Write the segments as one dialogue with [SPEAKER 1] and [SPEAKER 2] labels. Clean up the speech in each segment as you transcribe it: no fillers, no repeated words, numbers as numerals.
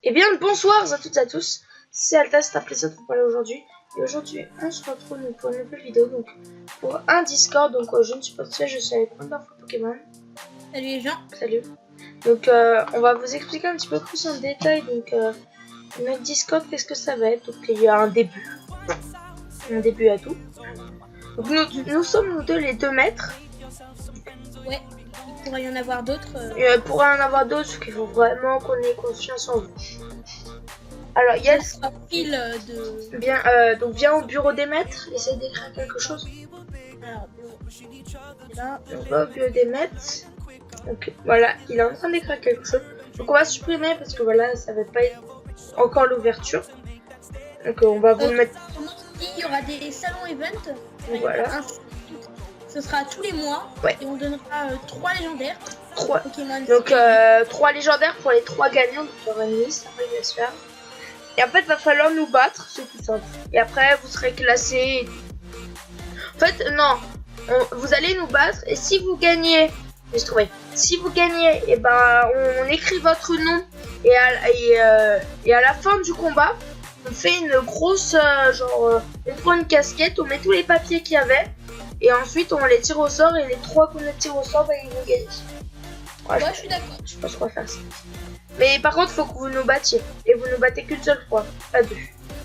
[SPEAKER 1] Eh bien, bonsoir à toutes et à tous, c'est Alta, c'est un plaisir de vous parler aujourd'hui. Et aujourd'hui, on se retrouve pour une nouvelle vidéo, donc pour un Discord. Donc, je ne suis pas seule, je suis avec plein d'infos Pokémon.
[SPEAKER 2] Salut les gens.
[SPEAKER 1] Salut. Donc, on va vous expliquer un petit peu plus en détail. Donc, notre Discord, qu'est-ce que ça va être? Donc, il y a un début à tout. Donc, nous sommes nous deux les 2 maîtres.
[SPEAKER 2] Ouais, il pourrait y en avoir d'autres.
[SPEAKER 1] Il pourrait y en avoir d'autres, parce qu'il faut vraiment qu'on ait confiance en vous. Alors, il y a le
[SPEAKER 2] fil de...
[SPEAKER 1] Bien, donc viens au bureau des maîtres, essaie d'écrire quelque chose.
[SPEAKER 2] Alors, là.
[SPEAKER 1] On va au bureau des maîtres. Donc voilà, il est en train d'écrire quelque chose. Donc on va supprimer parce que voilà, ça va pas être encore l'ouverture. Donc on va vous mettre.
[SPEAKER 2] Il y aura des salons event.
[SPEAKER 1] Voilà.
[SPEAKER 2] Ce sera tous les mois.
[SPEAKER 1] Ouais.
[SPEAKER 2] Et on donnera 3 légendaires.
[SPEAKER 1] 3
[SPEAKER 2] Pokémon.
[SPEAKER 1] Donc 3 légendaires pour les 3 gagnants. Donc il y aura une liste, après il va se faire. Et en fait, il va falloir nous battre, c'est tout simple. Et après, vous serez classés. En fait, non. Vous allez nous battre. Et si vous gagnez, j'ai trouvé. Si vous gagnez, et ben, on écrit votre nom. Et à la fin du combat, on fait une grosse, on prend une casquette, on met tous les papiers qu'il y avait. Et ensuite, on les tire au sort. Et les 3 qu'on les tire au sort, ben, ils vont gagner.
[SPEAKER 2] Ouais, je suis d'accord.
[SPEAKER 1] Je sais pas quoi faire ça. Mais par contre, faut que vous nous battiez. Et vous nous battez qu'une seule fois, pas 2.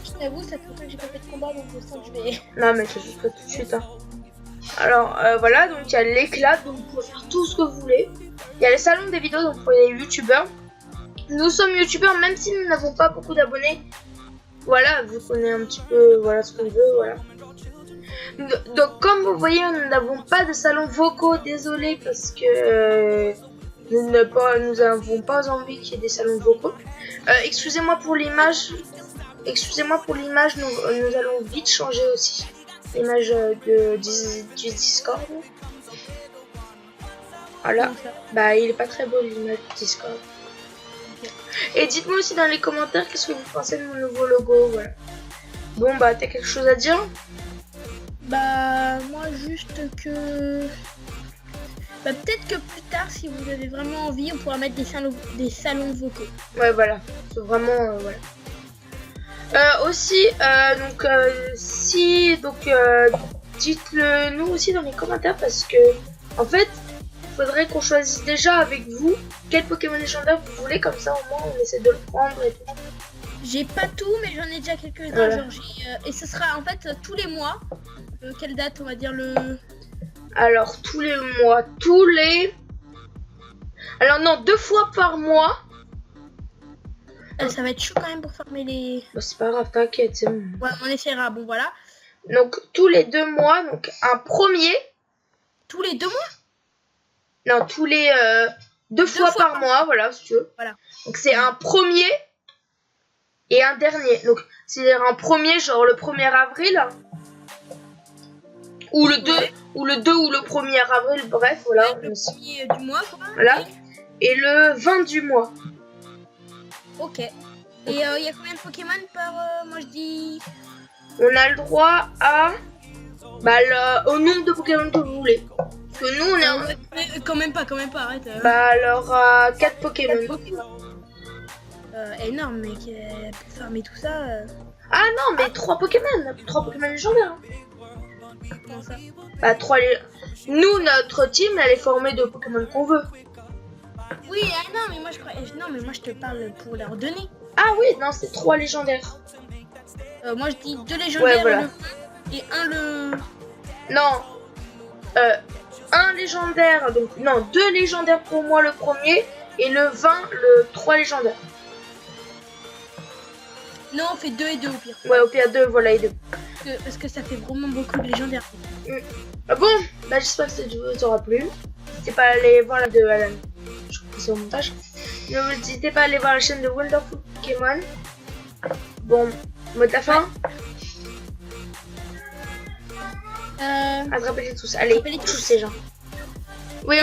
[SPEAKER 2] Je t'avoue, ça fait longtemps que j'ai pas fait de combat, donc je sens que je vais...
[SPEAKER 1] Non, mais c'est juste pas tout de suite. Hein. Alors, voilà, donc il y a l'éclat, donc vous pouvez faire tout ce que vous voulez. Il y a les salons des vidéos, donc pour les youtubeurs. Nous sommes youtubeurs, même si nous n'avons pas beaucoup d'abonnés. Voilà, vu qu'on est un petit peu, voilà ce qu'on veut, voilà. Donc, comme vous voyez, nous n'avons pas de salons vocaux, désolé, parce que... nous n'avons pas envie qu'il y ait des salons vocaux. Excusez-moi pour l'image. Nous allons vite changer aussi l'image du Discord. Voilà. Bah, il est pas très beau l'image du Discord. Et dites-moi aussi dans les commentaires qu'est-ce que vous pensez de mon nouveau logo. Voilà. Bon, bah, t'as quelque chose à dire?
[SPEAKER 2] Bah, moi, juste que... Bah, peut-être que plus tard, si vous avez vraiment envie, on pourra mettre des salons vocaux.
[SPEAKER 1] Ouais, voilà. C'est vraiment... voilà. Aussi, dites-le nous aussi dans les commentaires parce que, en fait, il faudrait qu'on choisisse déjà avec vous quel Pokémon légendaire vous voulez, comme ça au moins on essaie de le prendre et tout.
[SPEAKER 2] J'ai pas tout, mais j'en ai déjà quelques-uns.
[SPEAKER 1] Voilà.
[SPEAKER 2] Et ce sera en fait tous les mois. Quelle date on va dire le...
[SPEAKER 1] Alors, tous les mois, Alors non, 2 fois par mois.
[SPEAKER 2] Ça va être chaud quand même pour farmer les...
[SPEAKER 1] Bah, c'est pas grave, t'inquiète, c'est bon.
[SPEAKER 2] Ouais, on essaiera, bon voilà.
[SPEAKER 1] Donc, tous les 2 mois, donc un premier.
[SPEAKER 2] Tous les 2 mois?
[SPEAKER 1] Non, tous les 2 fois par mois, voilà, si tu veux.
[SPEAKER 2] Voilà.
[SPEAKER 1] Donc, c'est un premier et un dernier. Donc, c'est-à-dire un premier, genre le 1er avril. Ou le 2, ou le 2 ou le 1er avril, bref, voilà.
[SPEAKER 2] Le premier du mois, quoi.
[SPEAKER 1] Voilà. Et le 20 du mois.
[SPEAKER 2] Ok. Et il y a combien de Pokémon par... moi je dis...
[SPEAKER 1] On a le droit à... Bah, au nombre de Pokémon que vous voulez. Parce que nous, on est en...
[SPEAKER 2] Quand même pas, arrête.
[SPEAKER 1] Bah, alors, 4 Pokémon.
[SPEAKER 2] Énorme, mec. Pour farmer tout ça...
[SPEAKER 1] Ah non, mais 3 Pokémon. 3 Pokémon légendaires. Hein.
[SPEAKER 2] Comment ça?
[SPEAKER 1] Bah, 3 Nous, notre team, elle est formée de Pokémon qu'on veut.
[SPEAKER 2] Oui, non, mais moi je crois... Non, mais moi je te parle pour leur donner.
[SPEAKER 1] Ah oui, non, c'est 3 légendaires.
[SPEAKER 2] Moi je dis 2 légendaires,
[SPEAKER 1] ouais, voilà.
[SPEAKER 2] Et 1 le...
[SPEAKER 1] Non. 1 légendaire, donc... Non, 2 légendaires pour moi le premier. Et le 20, le 3 légendaires.
[SPEAKER 2] Non, on fait 2 et 2 au pire.
[SPEAKER 1] Ouais, au pire 2, voilà, et 2.
[SPEAKER 2] Parce que ça fait vraiment beaucoup de légendaires.
[SPEAKER 1] Bon, bah j'espère que cette vidéo t'aura plu. N'hésitez pas à aller voir la de Alan. Je crois que c'est au montage. N'hésitez pas à aller voir la chaîne de Wonderful Pokémon. Bon, mot de la fin. Attrapez-les tous. Allez, tous ces gens. Oui.